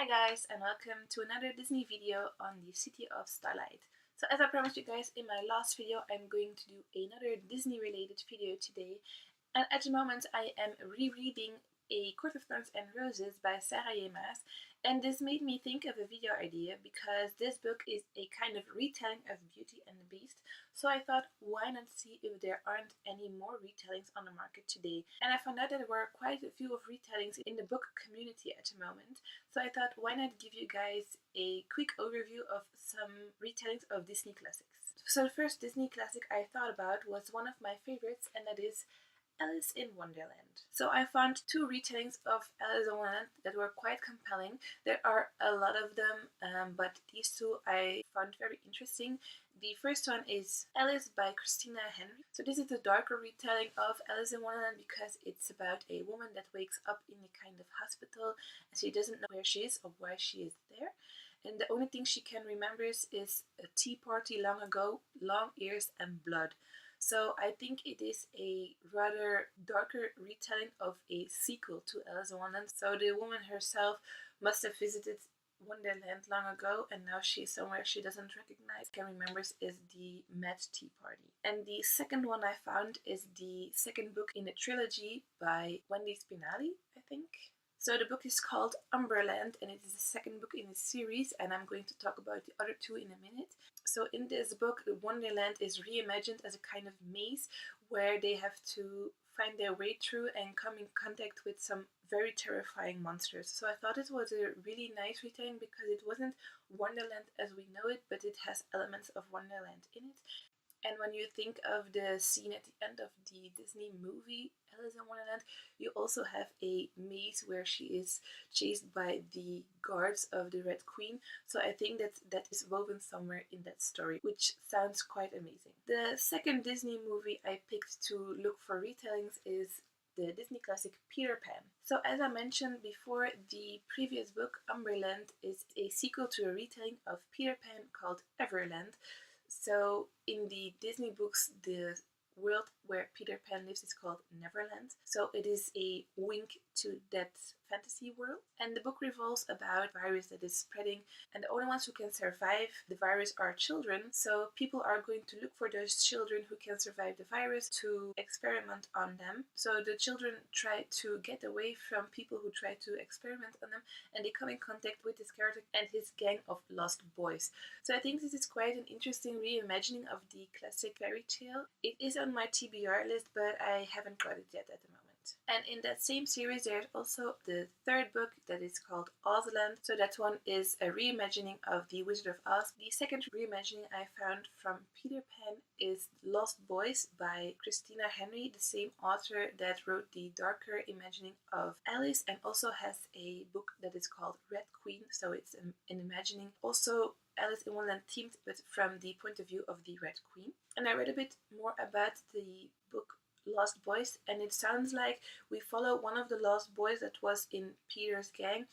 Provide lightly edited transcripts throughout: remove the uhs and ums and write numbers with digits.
Hi guys, and welcome to another Disney video on the City of Starlight. So as I promised you guys in my last video, I'm going to do another Disney related video today. And at the moment I am rereading A Court of Thorns and Roses by Sarah J. Maas, and this made me think of a video idea because this book is a kind of retelling of Beauty and the Beast. So I thought, why not see if there aren't any more retellings on the market today? And I found out that there were quite a few of retellings in the book community at the moment. So I thought, why not give you guys a quick overview of some retellings of Disney classics. So the first Disney classic I thought about was one of my favorites, and that is Alice in Wonderland. So I found two retellings of Alice in Wonderland that were quite compelling. There are a lot of them, but these two I found very interesting. The first one is Alice by Christina Henry. So this is the darker retelling of Alice in Wonderland because it's about a woman that wakes up in a kind of hospital and she doesn't know where she is or why she is there. And the only thing she can remember is a tea party long ago, long ears and blood. So I think it is a rather darker retelling of a sequel to Alice in Wonderland. So the woman herself must have visited Wonderland long ago, and now she's somewhere she doesn't recognize. Can remembers is the Mad Tea Party. And the second one I found is the second book in the trilogy by Wendy Spinelli, I think. So the book is called Umberland, and it is the second book in the series, and I'm going to talk about the other two in a minute. So in this book, Wonderland is reimagined as a kind of maze where they have to find their way through and come in contact with some very terrifying monsters. So I thought it was a really nice retelling because it wasn't Wonderland as we know it, but it has elements of Wonderland in it. And when you think of the scene at the end of the Disney movie Alice in Wonderland, you also have a maze where she is chased by the guards of the Red Queen. So I think that is woven somewhere in that story, which sounds quite amazing. The second Disney movie I picked to look for retellings is the Disney classic Peter Pan. So as I mentioned before, the previous book, Umberland, is a sequel to a retelling of Peter Pan called Everland. So in the Disney books, the world where Peter Pan lives is called Neverland. So it is a wink to that fantasy world. And the book revolves about a virus that is spreading, and the only ones who can survive the virus are children. So people are going to look for those children who can survive the virus to experiment on them. So the children try to get away from people who try to experiment on them, and they come in contact with this character and his gang of lost boys. So I think this is quite an interesting reimagining of the classic fairy tale. It is on my TBR list, but I haven't got it yet at the moment. And in that same series, there's also the third book that is called Ozland. So that one is a reimagining of The Wizard of Oz. The second reimagining I found from Peter Pan is Lost Boys by Christina Henry, the same author that wrote the darker imagining of Alice and also has a book that is called Red Queen. So it's an imagining also Alice in Wonderland themed, but from the point of view of the Red Queen. And I read a bit more about the book Lost Boys, and it sounds like we follow one of the lost boys that was in Peter's gang,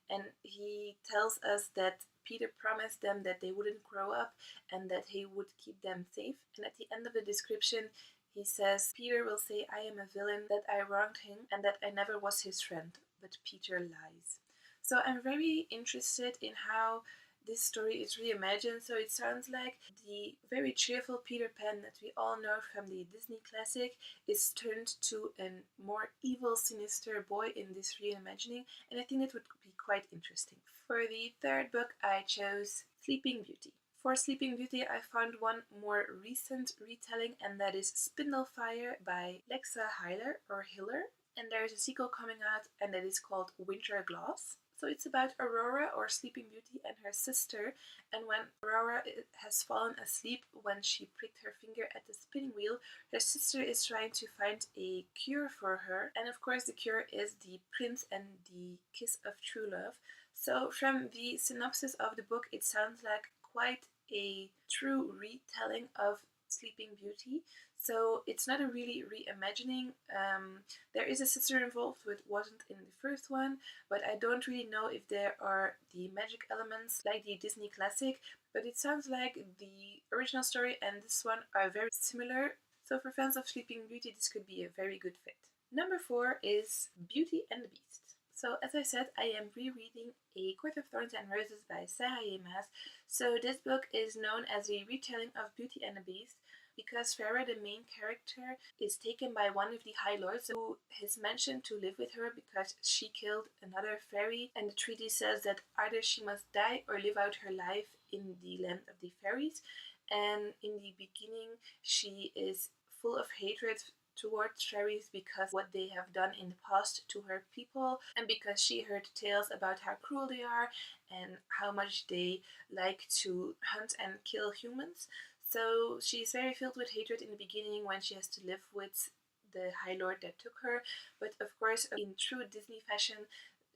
and he tells us that Peter promised them that they wouldn't grow up and that he would keep them safe. And at the end of the description, he says, Peter will say, I am a villain, that I wronged him, and that I never was his friend, but Peter lies. So I'm very interested in how this story is reimagined. So it sounds like the very cheerful Peter Pan that we all know from the Disney classic is turned to a more evil, sinister boy in this reimagining, and I think that would be quite interesting. For the third book, I chose Sleeping Beauty. For Sleeping Beauty, I found one more recent retelling, and that is Spindlefire by Lexa Hiller. And there is a sequel coming out, and that is called Winter Glass. So it's about Aurora, or Sleeping Beauty, and her sister, and when Aurora has fallen asleep when she pricked her finger at the spinning wheel, her sister is trying to find a cure for her, and of course the cure is the prince and the kiss of true love. So from the synopsis of the book, it sounds like quite a true retelling of Sleeping Beauty. So it's not a really reimagining. There is a sister involved which wasn't in the first one, but I don't really know if there are the magic elements like the Disney classic, but it sounds like the original story and this one are very similar. So for fans of Sleeping Beauty, this could be a very good fit. Number 4 is Beauty and the Beast. So as I said, I am rereading A Court of Thorns and Roses by Sarah J. Maas. So this book is known as a retelling of Beauty and the Beast because Farah, the main character, is taken by one of the High Lords who is mentioned to live with her because she killed another fairy, and the treaty says that either she must die or live out her life in the land of the fairies. And in the beginning she is full of hatred towards fairies because what they have done in the past to her people, and because she heard tales about how cruel they are and how much they like to hunt and kill humans. So she's very filled with hatred in the beginning when she has to live with the High Lord that took her. But of course, in true Disney fashion,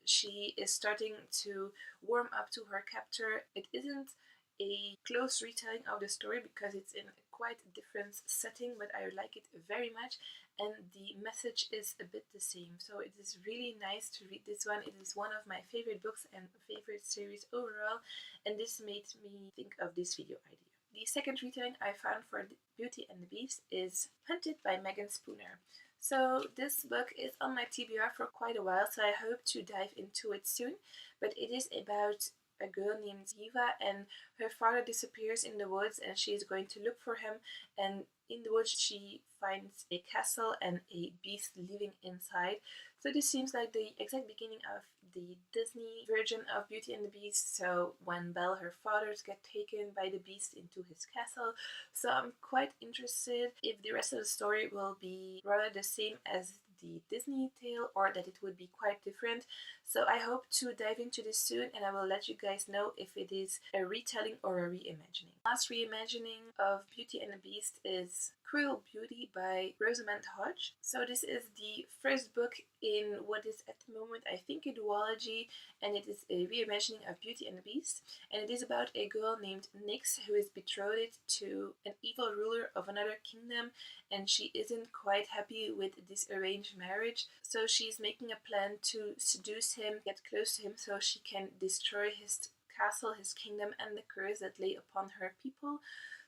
she is starting to warm up to her captor. It isn't a close retelling of the story because it's in a quite different setting, but I like it very much, and the message is a bit the same. So it is really nice to read this one. It is one of my favorite books and favorite series overall, and this made me think of this video idea. The second retelling I found for Beauty and the Beast is Hunted by Megan Spooner. So this book is on my TBR for quite a while, so I hope to dive into it soon. But it is about a girl named Eva, and her father disappears in the woods and she is going to look for him, and in the woods she finds a castle and a beast living inside. So this seems like the exact beginning of the Disney version of Beauty and the Beast, so when Belle, her father's, get taken by the beast into his castle. So I'm quite interested if the rest of the story will be rather the same as the Disney tale or that it would be quite different. So I hope to dive into this soon, and I will let you guys know if it is a retelling or a reimagining. Last reimagining of Beauty and the Beast is Cruel Beauty by Rosamund Hodge. So this is the first book in what is at the moment I think a duology, and it is a reimagining of Beauty and the Beast, and it is about a girl named Nyx who is betrothed to an evil ruler of another kingdom, and she isn't quite happy with this arranged marriage, so she's making a plan to seduce him, get close to him so she can destroy his castle, his kingdom, and the curse that lay upon her people.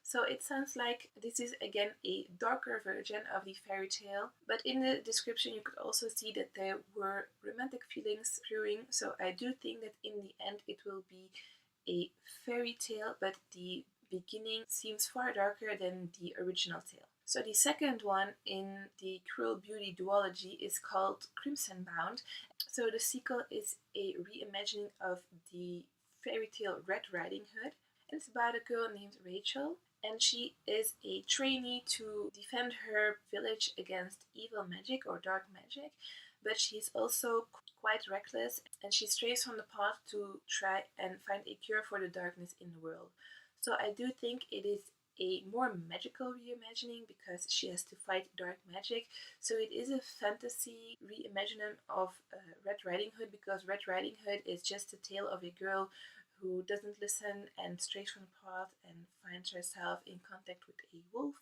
So it sounds like this is again a darker version of the fairy tale, but in the description you could also see that there were romantic feelings brewing, so I do think that in the end it will be a fairy tale, but the beginning seems far darker than the original tale. So the second one in the Cruel Beauty duology is called Crimson Bound. So the sequel is a reimagining of the fairy tale Red Riding Hood. It's about a girl named Rachel, and she is a trainee to defend her village against evil magic or dark magic, but she's also quite reckless and she strays from the path to try and find a cure for the darkness in the world. So I do think it is a more magical reimagining because she has to fight dark magic. So it is a fantasy reimagining of Red Riding Hood, because Red Riding Hood is just a tale of a girl who doesn't listen and strays from the path and finds herself in contact with a wolf,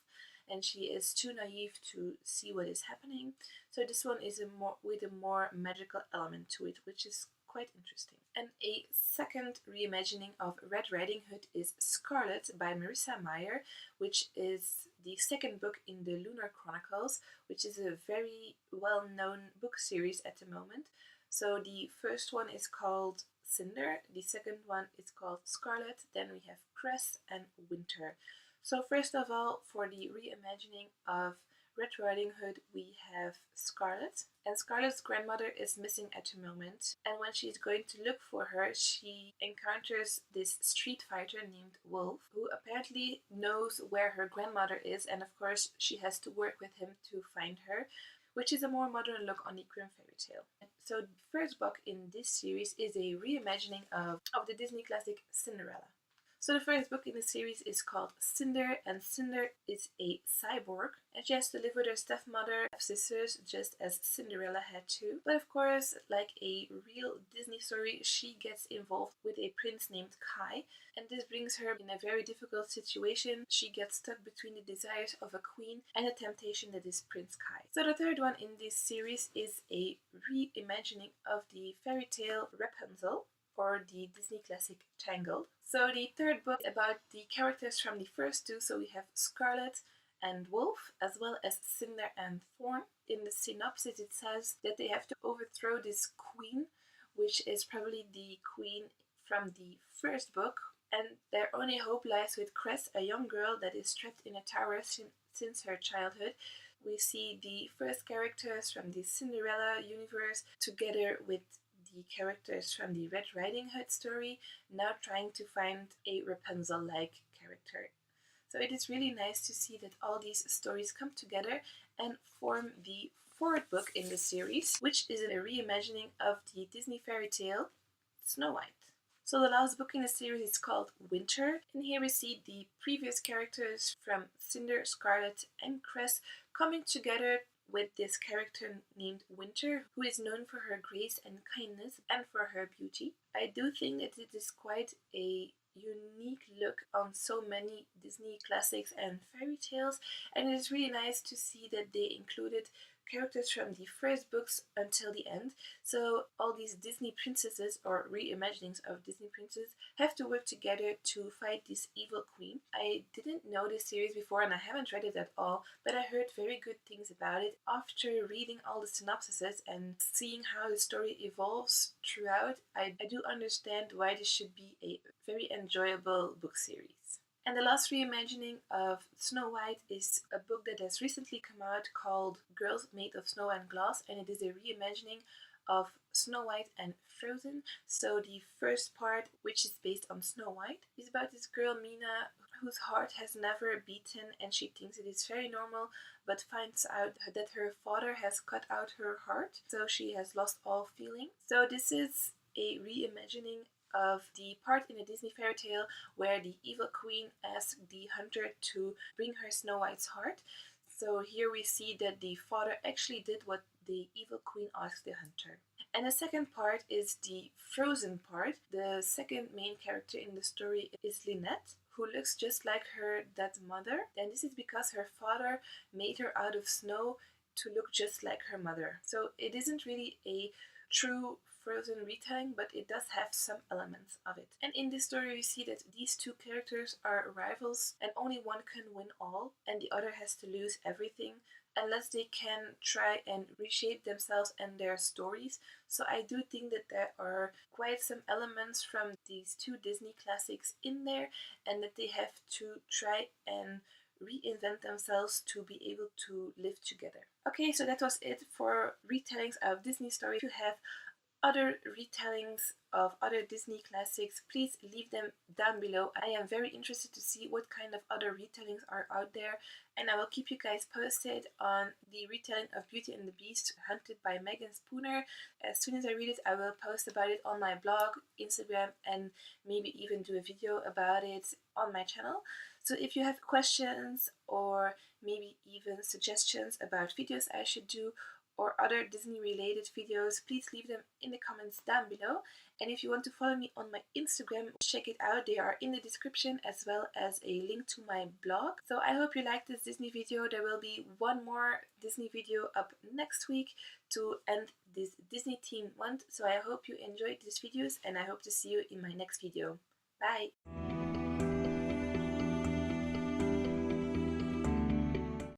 and she is too naive to see what is happening. So this one is with a more magical element to it, which is quite interesting. And a second reimagining of Red Riding Hood is Scarlet by Marissa Meyer, which is the second book in the Lunar Chronicles, which is a very well-known book series at the moment. So the first one is called Cinder, the second one is called Scarlet, then we have Cress and Winter. So first of all, for the reimagining of Red Riding Hood, we have Scarlet, and Scarlet's grandmother is missing at the moment, and when she's going to look for her, she encounters this street fighter named Wolf, who apparently knows where her grandmother is, and of course she has to work with him to find her, which is a more modern look on the Grimm fairy tale. So the first book in this series is a reimagining of the Disney classic Cinderella. So the first book in the series is called Cinder, and Cinder is a cyborg, and she has to live with her stepmother, sisters, just as Cinderella had to. But of course, like a real Disney story, she gets involved with a prince named Kai, and this brings her in a very difficult situation. She gets stuck between the desires of a queen and the temptation that is Prince Kai. So the third one in this series is a reimagining of the fairy tale Rapunzel, or the Disney classic Tangled. So the third book is about the characters from the first two, so we have Scarlet and Wolf, as well as Cinder and Thorn. In the synopsis it says that they have to overthrow this queen which is probably the queen from the first book. And their only hope lies with Cress, a young girl that is trapped in a tower since her childhood. We see the first characters from the Cinderella universe together with the characters from the Red Riding Hood story, now trying to find a Rapunzel-like character. So it is really nice to see that all these stories come together and form the fourth book in the series, which is a reimagining of the Disney fairy tale Snow White. So the last book in the series is called Winter, and here we see the previous characters from Cinder, Scarlet and Cress coming together with this character named Winter, who is known for her grace and kindness and for her beauty. I do think that it is quite a unique look on so many Disney classics and fairy tales, and it is really nice to see that they included characters from the first books until the end. So all these Disney princesses, or reimaginings of Disney princesses, have to work together to fight this evil queen. I didn't know this series before and I haven't read it at all, but I heard very good things about it. After reading all the synopsises and seeing how the story evolves throughout, I do understand why this should be a very enjoyable book series. And the last reimagining of Snow White is a book that has recently come out called Girls Made of Snow and Glass, and it is a reimagining of Snow White and Frozen. So the first part, which is based on Snow White, is about this girl Mina whose heart has never beaten and she thinks it is very normal, but finds out that her father has cut out her heart, so she has lost all feeling. So this is a reimagining of the part in a Disney fairy tale where the evil queen asks the hunter to bring her Snow White's heart. So here we see that the father actually did what the evil queen asked the hunter. And the second part is the Frozen part. The second main character in the story is Lynette, who looks just like her dead mother. And this is because her father made her out of snow to look just like her mother. So it isn't really a true Frozen retelling, but it does have some elements of it. And in this story we see that these two characters are rivals and only one can win all and the other has to lose everything unless they can try and reshape themselves and their stories. So I do think that there are quite some elements from these two Disney classics in there and that they have to try and reinvent themselves to be able to live together. Okay, so that was it for retellings of Disney stories. If you have other retellings of other Disney classics, please leave them down below. I am very interested to see what kind of other retellings are out there, and I will keep you guys posted on the retelling of Beauty and the Beast, Hunted by Megan Spooner. As soon as I read it, I will post about it on my blog, Instagram, and maybe even do a video about it on my channel. So if you have questions or maybe even suggestions about videos I should do, or other Disney related videos, please leave them in the comments down below. And if you want to follow me on my Instagram, check it out. They are in the description as well as a link to my blog. So I hope you liked this Disney video. There will be one more Disney video up next week to end this Disney themed month. So I hope you enjoyed these videos and I hope to see you in my next video. Bye!